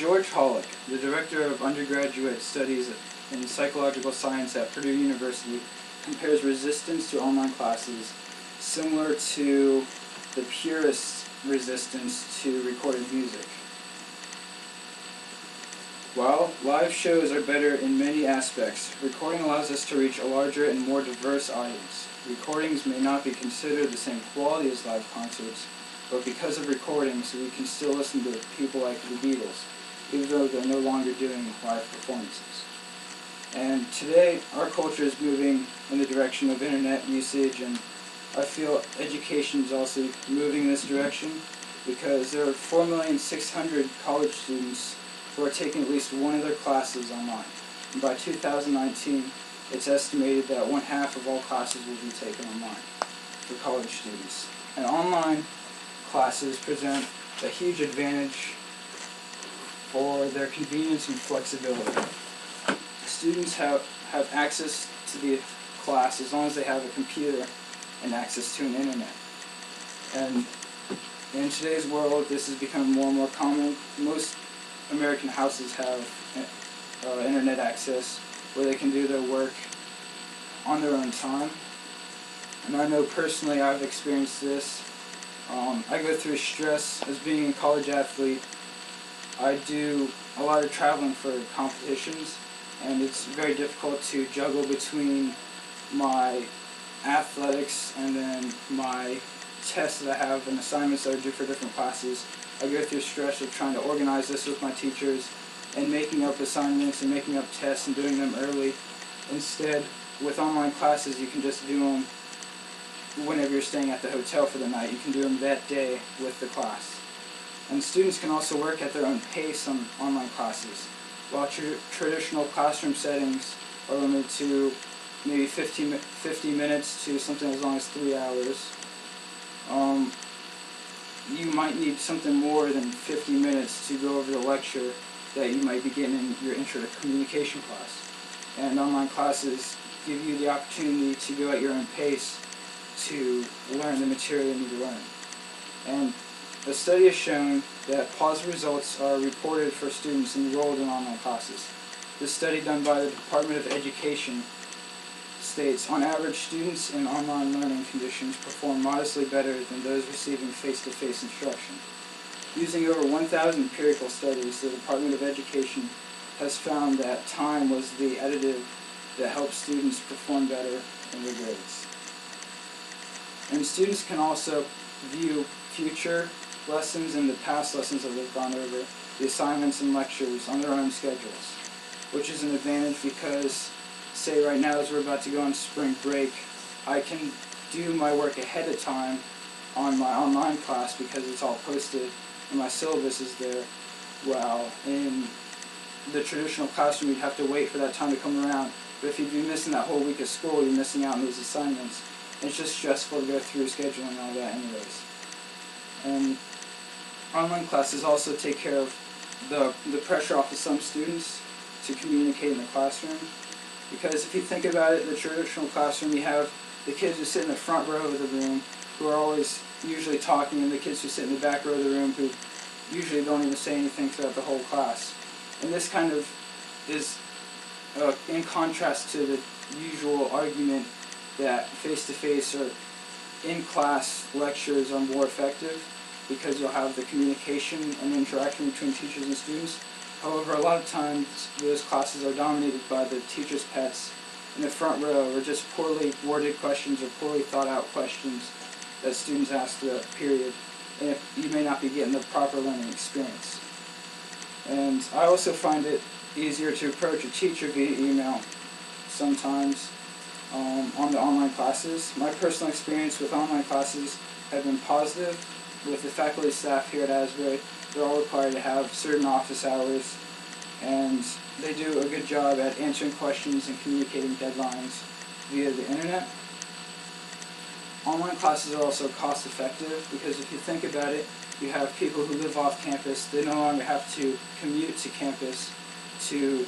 George Hollick, the director of undergraduate studies in psychological science at Purdue University, compares resistance to online classes similar to the purist resistance to recorded music. While live shows are better in many aspects, recording allows us to reach a larger and more diverse audience. Recordings may not be considered the same quality as live concerts, but because of recordings, we can still listen to people like the Beatles, even though they're no longer doing live performances. And today, our culture is moving in the direction of internet usage, and I feel education is also moving in this direction because there are 4,600,000 college students who are taking at least one of their classes online. And by 2019, it's estimated that 1/2 of all classes will be taken online for college students. And online classes present a huge advantage for their convenience and flexibility. Students have access to the class as long as they have a computer and access to an internet. And in today's world, this is becoming more and more common. Most American houses have internet access where they can do their work on their own time. And I know personally I've experienced this. I go through stress as being a college athlete. I do a lot of traveling for competitions, and it's very difficult to juggle between my athletics and then my tests that I have and assignments that I do for different classes. I go through stress of trying to organize this with my teachers and making up assignments and making up tests and doing them early. Instead, with online classes, you can just do them whenever you're staying at the hotel for the night. You can do them that day with the class. And students can also work at their own pace on online classes. While traditional classroom settings are limited to maybe 50 minutes to something as long as 3 hours, you might need something more than 50 minutes to go over the lecture that you might be getting in your intro to communication class. And online classes give you the opportunity to go at your own pace to learn the material you need to learn. And a study has shown that positive results are reported for students enrolled in online classes. This study done by the Department of Education states, on average, students in online learning conditions perform modestly better than those receiving face-to-face instruction. Using over 1,000 empirical studies, the Department of Education has found that time was the additive that helps students perform better in their grades. And students can also view future lessons and the past lessons that they've gone over, the assignments and lectures, on their own schedules, which is an advantage because, say right now as we're about to go on spring break, I can do my work ahead of time on my online class because it's all posted and my syllabus is there, while in the traditional classroom you'd have to wait for that time to come around. But if you'd be missing that whole week of school, you're missing out on those assignments. It's just stressful to go through scheduling and all that anyways. And online classes also take care of the pressure off of some students to communicate in the classroom. Because if you think about it, the traditional classroom, you have the kids who sit in the front row of the room who are always usually talking, and the kids who sit in the back row of the room who usually don't even say anything throughout the whole class. And this kind of is in contrast to the usual argument that face-to-face or in-class lectures are more effective because you'll have the communication and interaction between teachers and students. However, a lot of times those classes are dominated by the teacher's pets in the front row, or just poorly worded questions or poorly thought out questions that students ask throughout the period, and you may not be getting the proper learning experience. And I also find it easier to approach a teacher via email sometimes on the online classes. My personal experience with online classes have been positive. With the faculty staff here at Asbury, they're all required to have certain office hours, and they do a good job at answering questions and communicating deadlines via the internet. Online classes are also cost effective because if you think about it, you have people who live off campus. They no longer have to commute to campus to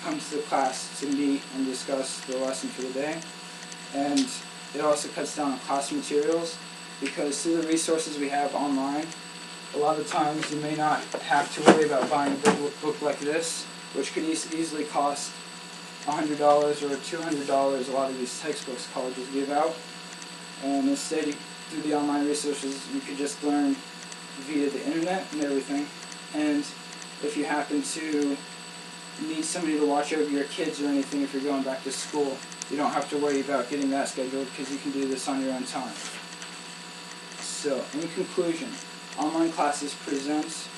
come to the class to meet and discuss the lesson for the day. And it also cuts down on class materials because through the resources we have online, A lot of times you may not have to worry about buying a book like this, which could easily cost $100 or $200, a lot of these textbooks colleges give out. And instead, through the online resources, you could just learn via the internet and everything. And if you happen to need somebody to watch over your kids or anything, if you're going back to school, you don't have to worry about getting that scheduled because you can do this on your own time. So, in conclusion, online classes present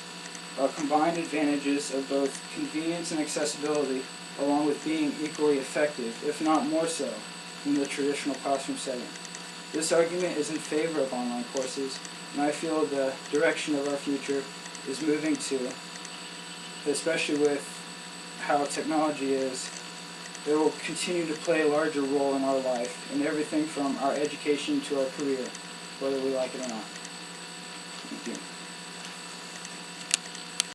combined advantages of both convenience and accessibility, along with being equally effective, if not more so, than the traditional classroom setting. This argument is in favor of online courses, and I feel the direction of our future is moving to, especially with how technology is. It will continue to play a larger role in our life, in everything from our education to our career, whether we like it or not. Thank you.